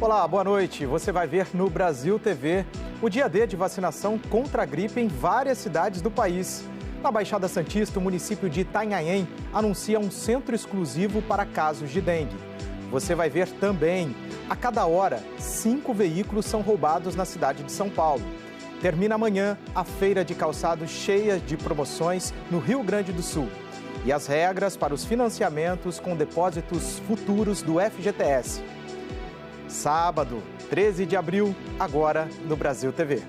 Olá, boa noite. Você vai ver no Brasil TV o dia D de vacinação contra a gripe em várias cidades do país. Na Baixada Santista, o município de Itanhaém anuncia um centro exclusivo para casos de dengue. Você vai ver também, a cada hora, 5 veículos são roubados na cidade de São Paulo. Termina amanhã a feira de calçados cheia de promoções no Rio Grande do Sul. E as regras para os financiamentos com depósitos futuros do FGTS. Sábado, 13 de abril, agora no Brasil TV.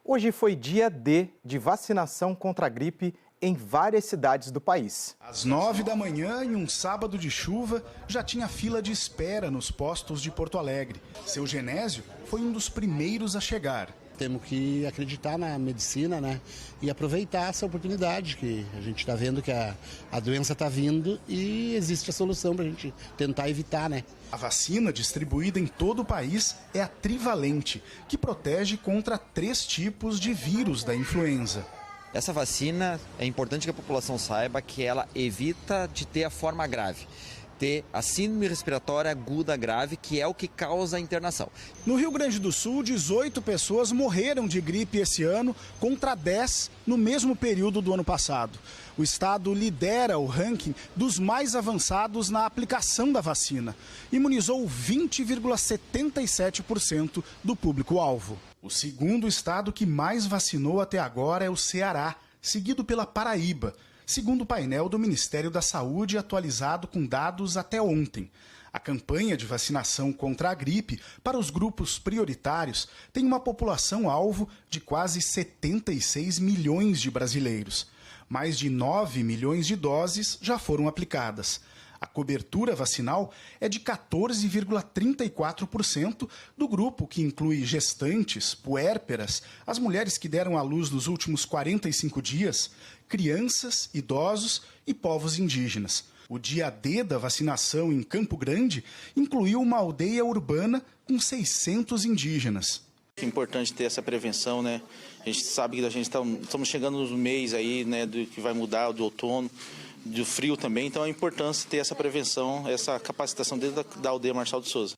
Hoje foi dia D de vacinação contra a gripe em várias cidades do país. Às 9 da manhã, em um sábado de chuva, já tinha fila de espera nos postos de Porto Alegre. Seu Genésio foi um dos primeiros a chegar. Temos que acreditar na medicina, né? E aproveitar essa oportunidade, que a gente está vendo que a doença está vindo e existe a solução para a gente tentar evitar, né? A vacina distribuída em todo o país é a trivalente, que protege contra 3 tipos de vírus da influenza. Essa vacina, é importante que a população saiba que ela evita de ter a forma grave. Ter a síndrome respiratória aguda grave, que é o que causa a internação. No Rio Grande do Sul, 18 pessoas morreram de gripe esse ano, contra 10 no mesmo período do ano passado. O estado lidera o ranking dos mais avançados na aplicação da vacina. Imunizou 20,77% do público-alvo. O segundo estado que mais vacinou até agora é o Ceará, seguido pela Paraíba, segundo o painel do Ministério da Saúde atualizado com dados até ontem. A campanha de vacinação contra a gripe para os grupos prioritários tem uma população-alvo de quase 76 milhões de brasileiros. Mais de 9 milhões de doses já foram aplicadas. A cobertura vacinal é de 14,34% do grupo, que inclui gestantes, puérperas, as mulheres que deram à luz nos últimos 45 dias, crianças, idosos e povos indígenas. O dia D da vacinação em Campo Grande incluiu uma aldeia urbana com 600 indígenas. É importante ter essa prevenção, né? A gente sabe que estamos chegando nos meses aí, né, do que vai mudar, do outono, do frio também, então é importante ter essa prevenção, essa capacitação dentro da aldeia Marçal de Souza.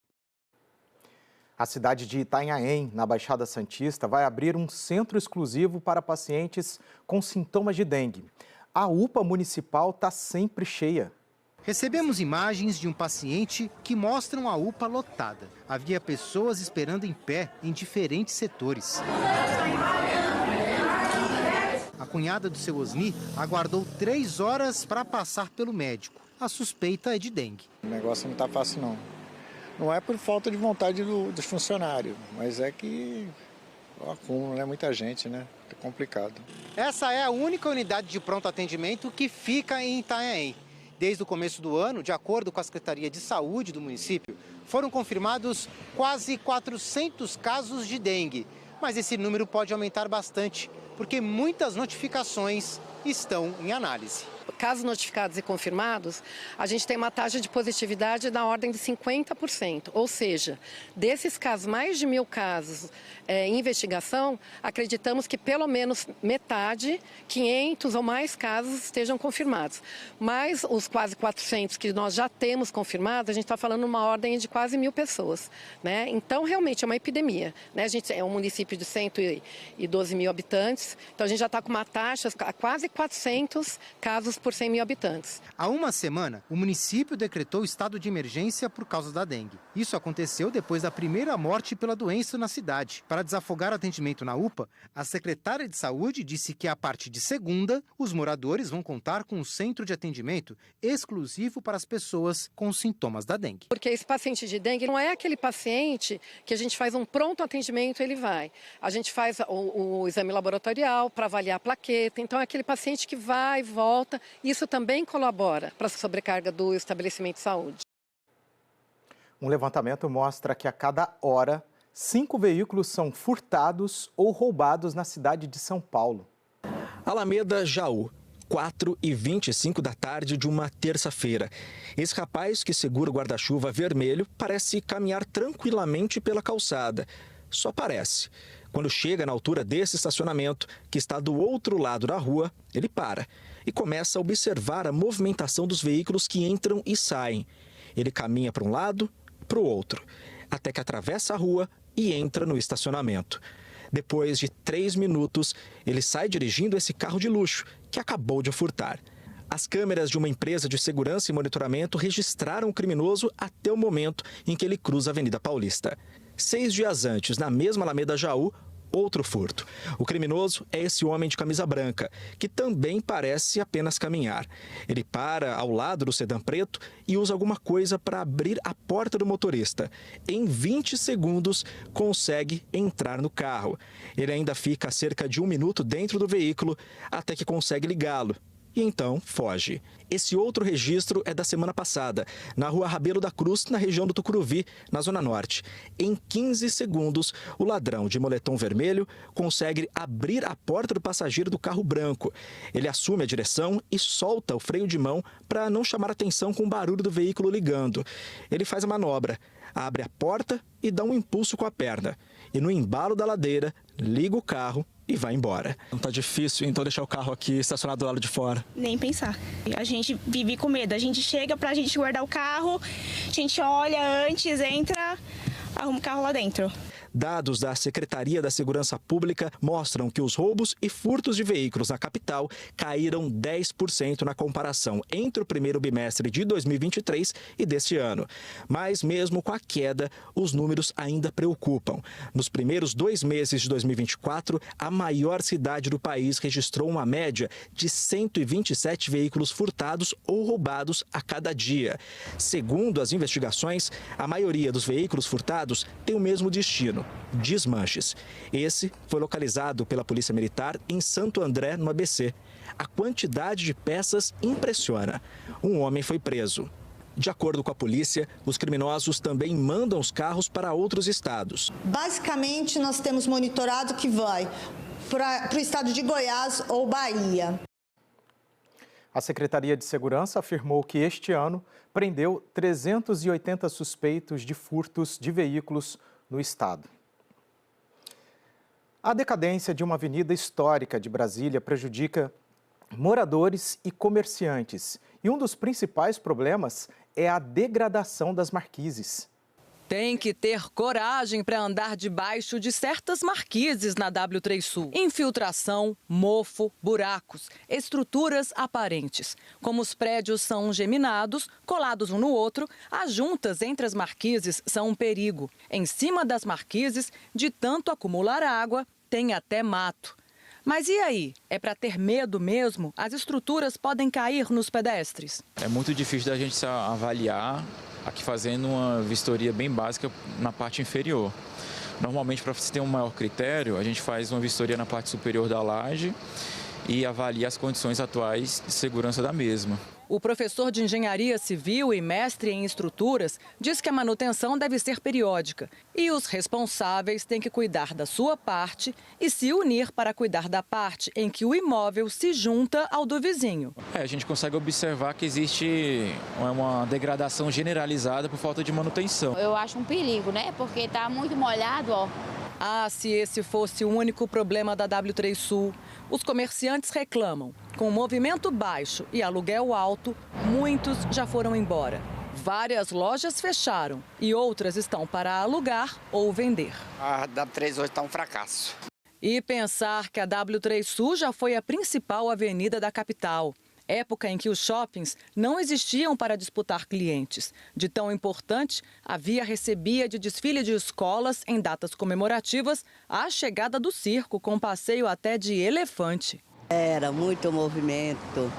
A cidade de Itanhaém, na Baixada Santista, vai abrir um centro exclusivo para pacientes com sintomas de dengue. A UPA municipal está sempre cheia. Recebemos imagens de um paciente que mostram a UPA lotada. Havia pessoas esperando em pé em diferentes setores. A cunhada do seu Osni aguardou 3 horas para passar pelo médico. A suspeita é de dengue. O negócio não está fácil, não. Não é por falta de vontade dos funcionários, mas é que o acúmulo, né? Muita gente, né? É complicado. Essa é a única unidade de pronto atendimento que fica em Itanhaém. Desde o começo do ano, de acordo com a Secretaria de Saúde do município, foram confirmados quase 400 casos de dengue. Mas esse número pode aumentar bastante, porque muitas notificações estão em análise. Casos notificados e confirmados, a gente tem uma taxa de positividade da ordem de 50%. Ou seja, desses casos, mais de 1.000 casos em investigação, acreditamos que pelo menos metade, 500 ou mais casos estejam confirmados. Mas os quase 400 que nós já temos confirmados, a gente está falando uma ordem de quase 1.000 pessoas, né? Então, realmente é uma epidemia, né? A gente é um município de 112 mil habitantes, então a gente já está com uma taxa quase 400 casos por 100 mil habitantes. Há uma semana, o município decretou estado de emergência por causa da dengue. Isso aconteceu depois da primeira morte pela doença na cidade. Para desafogar o atendimento na UPA, a secretária de Saúde disse que a partir de segunda, os moradores vão contar com um centro de atendimento exclusivo para as pessoas com sintomas da dengue. Porque esse paciente de dengue não é aquele paciente que a gente faz um pronto atendimento, ele vai. A gente faz o exame laboratorial para avaliar a plaqueta, então é aquele paciente que vai, volta. Isso também colabora para a sobrecarga do estabelecimento de saúde. Um levantamento mostra que a cada hora, 5 veículos são furtados ou roubados na cidade de São Paulo. Alameda Jaú, 4h25 da tarde de uma terça-feira. Esse rapaz que segura o guarda-chuva vermelho parece caminhar tranquilamente pela calçada. Só parece. Quando chega na altura desse estacionamento, que está do outro lado da rua, ele para e começa a observar a movimentação dos veículos que entram e saem. Ele caminha para um lado, para o outro, até que atravessa a rua e entra no estacionamento. Depois de 3 minutos, ele sai dirigindo esse carro de luxo que acabou de furtar. As câmeras de uma empresa de segurança e monitoramento registraram o criminoso até o momento em que ele cruza a Avenida Paulista. 6 dias antes, na mesma Alameda Jaú, outro furto. O criminoso é esse homem de camisa branca, que também parece apenas caminhar. Ele para ao lado do sedã preto e usa alguma coisa para abrir a porta do motorista. Em 20 segundos, consegue entrar no carro. Ele ainda fica cerca de 1 minuto dentro do veículo até que consegue ligá-lo. E então foge. Esse outro registro é da semana passada, na rua Rabelo da Cruz, na região do Tucuruvi, na Zona Norte. Em 15 segundos, o ladrão de moletom vermelho consegue abrir a porta do passageiro do carro branco. Ele assume a direção e solta o freio de mão para não chamar atenção com o barulho do veículo ligando. Ele faz a manobra, abre a porta e dá um impulso com a perna. E no embalo da ladeira, liga o carro e vai embora. Não tá difícil, então, deixar o carro aqui estacionado do lado de fora? Nem pensar. A gente vive com medo. A gente chega pra gente guardar o carro, a gente olha antes, entra, arruma o carro lá dentro. Dados da Secretaria da Segurança Pública mostram que os roubos e furtos de veículos na capital caíram 10% na comparação entre o primeiro bimestre de 2023 e deste ano. Mas mesmo com a queda, os números ainda preocupam. Nos primeiros 2 meses de 2024, a maior cidade do país registrou uma média de 127 veículos furtados ou roubados a cada dia. Segundo as investigações, a maioria dos veículos furtados tem o mesmo destino: desmanches. Esse foi localizado pela Polícia Militar em Santo André, no ABC. A quantidade de peças impressiona. Um homem foi preso. De acordo com a polícia, os criminosos também mandam os carros para outros estados. Basicamente, nós temos monitorado que vai para o estado de Goiás ou Bahia. A Secretaria de Segurança afirmou que este ano prendeu 380 suspeitos de furtos de veículos no estado. A decadência de uma avenida histórica de Brasília prejudica moradores e comerciantes. E um dos principais problemas é a degradação das marquises. Tem que ter coragem para andar debaixo de certas marquises na W3 Sul. Infiltração, mofo, buracos, estruturas aparentes. Como os prédios são geminados, colados um no outro, as juntas entre as marquises são um perigo. Em cima das marquises, de tanto acumular água, tem até mato. Mas e aí? É para ter medo mesmo? As estruturas podem cair nos pedestres? É muito difícil da gente avaliar aqui fazendo uma vistoria bem básica na parte inferior. Normalmente, para você ter um maior critério, a gente faz uma vistoria na parte superior da laje e avalia as condições atuais de segurança da mesma. O professor de engenharia civil e mestre em estruturas diz que a manutenção deve ser periódica e os responsáveis têm que cuidar da sua parte e se unir para cuidar da parte em que o imóvel se junta ao do vizinho. A gente consegue observar que existe uma degradação generalizada por falta de manutenção. Eu acho um perigo, né? Porque está muito molhado, ó. Ah, se esse fosse o único problema da W3 Sul. Os comerciantes reclamam. Com movimento baixo e aluguel alto, muitos já foram embora. Várias lojas fecharam e outras estão para alugar ou vender. A W3 hoje está um fracasso. E pensar que a W3 Sul já foi a principal avenida da capital. Época em que os shoppings não existiam para disputar clientes. De tão importante, a via recebia de desfile de escolas em datas comemorativas a chegada do circo, com passeio até de elefante. Era muito movimento,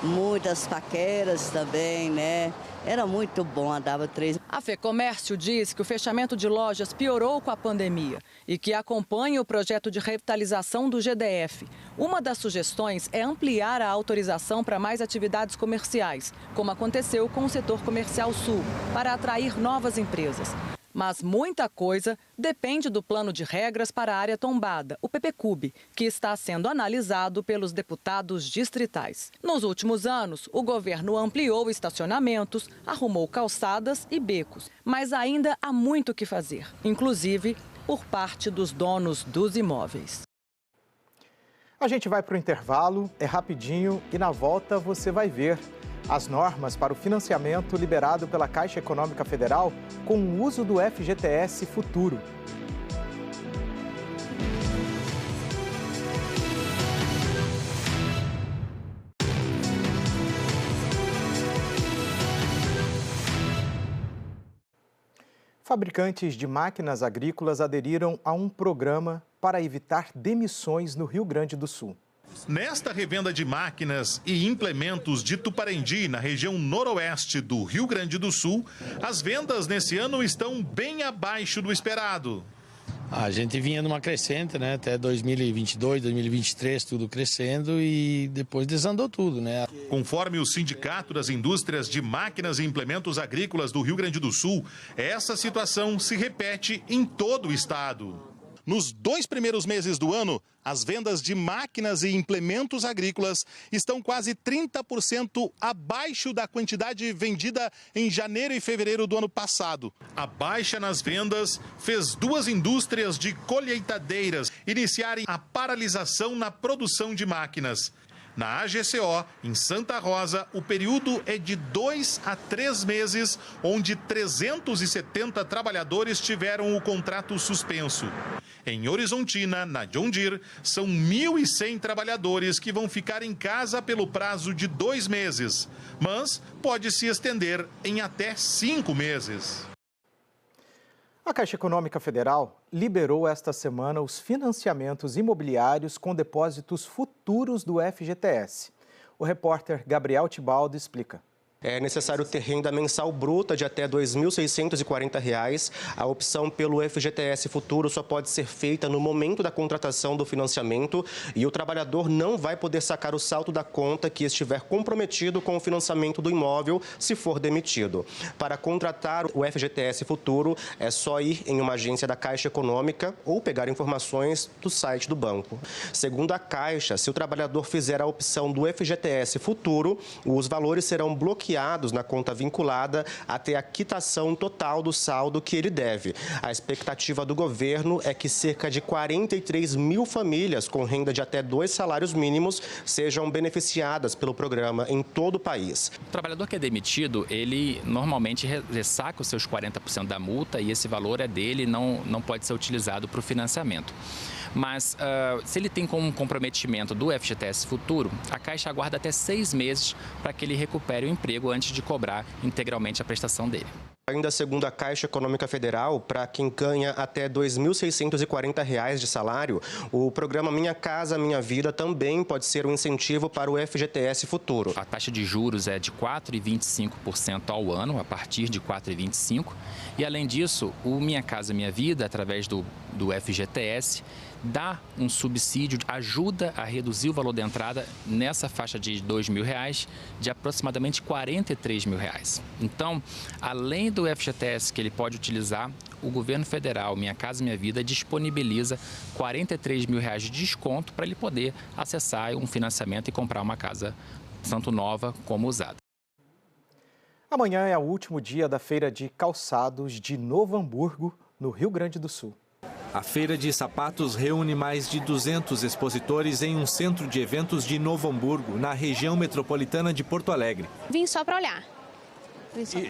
muitas paqueras também, né? Era muito bom a W3. A FEComércio diz que o fechamento de lojas piorou com a pandemia e que acompanha o projeto de revitalização do GDF. Uma das sugestões é ampliar a autorização para mais atividades comerciais, como aconteceu com o setor comercial sul, para atrair novas empresas. Mas muita coisa depende do plano de regras para a área tombada, o PPCUB, que está sendo analisado pelos deputados distritais. Nos últimos anos, o governo ampliou estacionamentos, arrumou calçadas e becos, mas ainda há muito o que fazer, inclusive por parte dos donos dos imóveis. A gente vai para o intervalo, é rapidinho e na volta você vai ver as normas para o financiamento liberado pela Caixa Econômica Federal com o uso do FGTS Futuro. Fabricantes de máquinas agrícolas aderiram a um programa para evitar demissões no Rio Grande do Sul. Nesta revenda de máquinas e implementos de Tuparendi, na região noroeste do Rio Grande do Sul, as vendas nesse ano estão bem abaixo do esperado. A gente vinha numa crescente, né? Até 2022, 2023, tudo crescendo e depois desandou tudo, né? Conforme o Sindicato das Indústrias de Máquinas e Implementos Agrícolas do Rio Grande do Sul, essa situação se repete em todo o estado. Nos 2 primeiros meses do ano, as vendas de máquinas e implementos agrícolas estão quase 30% abaixo da quantidade vendida em janeiro e fevereiro do ano passado. A baixa nas vendas fez 2 indústrias de colheitadeiras iniciarem a paralisação na produção de máquinas. Na AGCO, em Santa Rosa, o período é de 2 a 3 meses, onde 370 trabalhadores tiveram o contrato suspenso. Em Horizontina, na John Deere, são 1.100 trabalhadores que vão ficar em casa pelo prazo de 2 meses, mas pode se estender em até 5 meses. A Caixa Econômica Federal liberou esta semana os financiamentos imobiliários com depósitos futuros do FGTS. O repórter Gabriel Tibaldo explica. É necessário ter renda mensal bruta de até R$ 2.640. A opção pelo FGTS Futuro só pode ser feita no momento da contratação do financiamento e o trabalhador não vai poder sacar o saldo da conta que estiver comprometido com o financiamento do imóvel se for demitido. Para contratar o FGTS Futuro, é só ir em uma agência da Caixa Econômica ou pegar informações do site do banco. Segundo a Caixa, se o trabalhador fizer a opção do FGTS Futuro, os valores serão bloqueados na conta vinculada até a quitação total do saldo que ele deve. A expectativa do governo é que cerca de 43 mil famílias com renda de até 2 salários mínimos sejam beneficiadas pelo programa em todo o país. O trabalhador que é demitido, ele normalmente ressaca os seus 40% da multa e esse valor é dele, não pode ser utilizado para o financiamento. Mas se ele tem como comprometimento do FGTS Futuro, a Caixa aguarda até 6 meses para que ele recupere o emprego antes de cobrar integralmente a prestação dele. Ainda segundo a Caixa Econômica Federal, para quem ganha até R$ 2.640 de salário, o programa Minha Casa Minha Vida também pode ser um incentivo para o FGTS Futuro. A taxa de juros é de 4,25% ao ano, a partir de 4,25%. E, além disso, o Minha Casa Minha Vida, através do FGTS, dá um subsídio, ajuda a reduzir o valor da entrada nessa faixa de R$ 2.000 de aproximadamente R$ 43.000. Então, além do FGTS que ele pode utilizar, o governo federal, Minha Casa Minha Vida, disponibiliza R$ 43.000 de desconto para ele poder acessar um financiamento e comprar uma casa tanto nova como usada. Amanhã é o último dia da Feira de Calçados de Novo Hamburgo, no Rio Grande do Sul. A Feira de Sapatos reúne mais de 200 expositores em um centro de eventos de Novo Hamburgo, na região metropolitana de Porto Alegre. Vim só para olhar.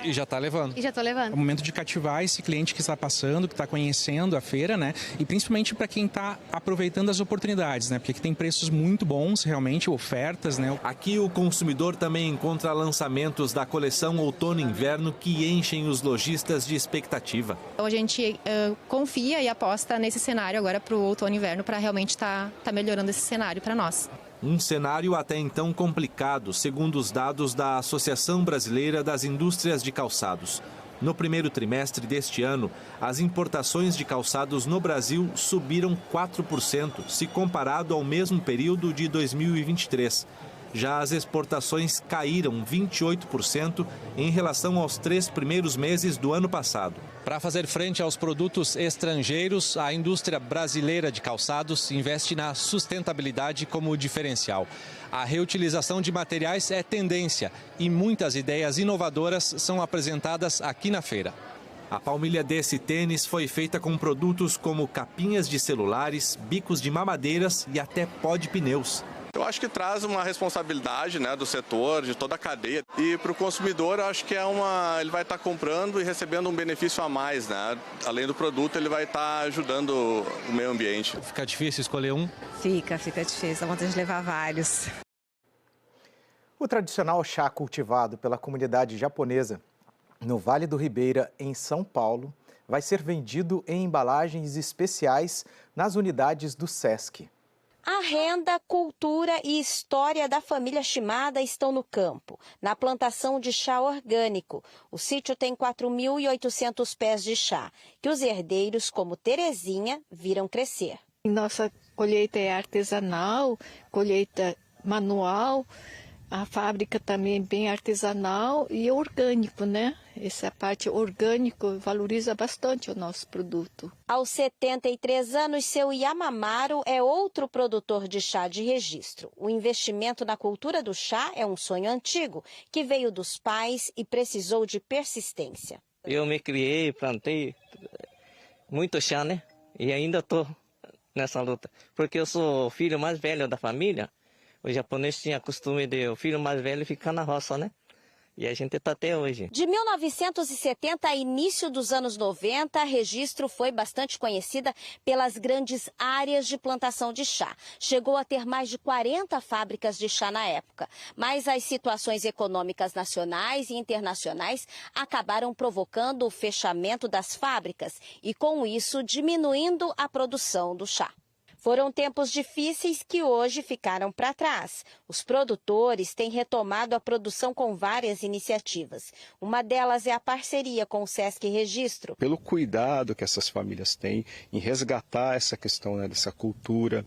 E já está levando? E já estou levando. É o momento de cativar esse cliente que está passando, que está conhecendo a feira, né? E principalmente para quem está aproveitando as oportunidades, né? Porque aqui tem preços muito bons, realmente, ofertas, né? Aqui o consumidor também encontra lançamentos da coleção Outono e Inverno que enchem os lojistas de expectativa. Então a gente confia e aposta nesse cenário agora para o Outono e Inverno para realmente estar melhorando esse cenário para nós. Um cenário até então complicado, segundo os dados da Associação Brasileira das Indústrias de Calçados. No primeiro trimestre deste ano, as importações de calçados no Brasil subiram 4%, se comparado ao mesmo período de 2023. Já as exportações caíram 28% em relação aos 3 primeiros meses do ano passado. Para fazer frente aos produtos estrangeiros, a indústria brasileira de calçados investe na sustentabilidade como diferencial. A reutilização de materiais é tendência e muitas ideias inovadoras são apresentadas aqui na feira. A palmilha desse tênis foi feita com produtos como capinhas de celulares, bicos de mamadeiras e até pó de pneus. Eu acho que traz uma responsabilidade, né, do setor, de toda a cadeia. E para o consumidor, eu acho que ele vai estar comprando e recebendo um benefício a mais, né? Além do produto, ele vai estar ajudando o meio ambiente. Fica difícil escolher um? Fica difícil. Dá vontade de levar vários. O tradicional chá cultivado pela comunidade japonesa no Vale do Ribeira, em São Paulo, vai ser vendido em embalagens especiais nas unidades do SESC. A renda, cultura e história da família Shimada estão no campo, na plantação de chá orgânico. O sítio tem 4.800 pés de chá, que os herdeiros, como Terezinha, viram crescer. Nossa colheita é artesanal, colheita manual, a fábrica também é bem artesanal e orgânico, né? Essa parte orgânico valoriza bastante o nosso produto. Aos 73 anos, seu Yamamaru é outro produtor de chá de registro. O investimento na cultura do chá é um sonho antigo, que veio dos pais e precisou de persistência. Eu me criei, plantei muito chá, né? E ainda estou nessa luta, porque eu sou o filho mais velho da família. O japonês tinha costume de o filho mais velho ficar na roça, né? E a gente está até hoje. De 1970 a início dos anos 90, a Registro foi bastante conhecida pelas grandes áreas de plantação de chá. Chegou a ter mais de 40 fábricas de chá na época. Mas as situações econômicas nacionais e internacionais acabaram provocando o fechamento das fábricas e, com isso, diminuindo a produção do chá. Foram tempos difíceis que hoje ficaram para trás. Os produtores têm retomado a produção com várias iniciativas. Uma delas é a parceria com o SESC Registro. Pelo cuidado que essas famílias têm em resgatar essa questão, né, dessa cultura,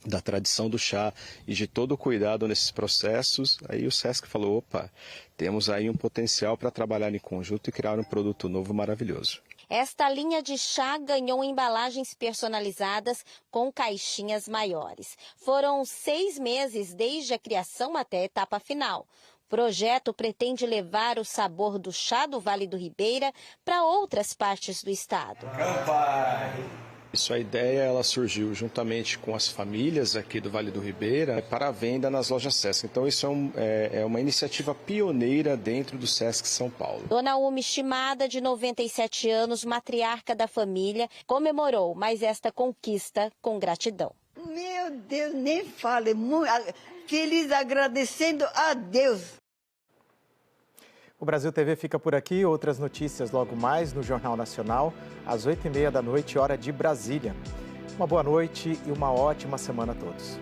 da tradição do chá e de todo o cuidado nesses processos, aí o SESC falou, opa, temos aí um potencial para trabalhar em conjunto e criar um produto novo maravilhoso. Esta linha de chá ganhou embalagens personalizadas com caixinhas maiores. Foram 6 meses desde a criação até a etapa final. O projeto pretende levar o sabor do chá do Vale do Ribeira para outras partes do estado. Isso, a ideia ela surgiu juntamente com as famílias aqui do Vale do Ribeira para a venda nas lojas SESC. Então isso é uma iniciativa pioneira dentro do SESC São Paulo. Dona Umi Shimada, de 97 anos, matriarca da família, comemorou mais esta conquista com gratidão. Meu Deus, nem fale, muito feliz, agradecendo a Deus. O Brasil TV fica por aqui. Outras notícias logo mais no Jornal Nacional, às 8h30 da noite, hora de Brasília. Uma boa noite e uma ótima semana a todos.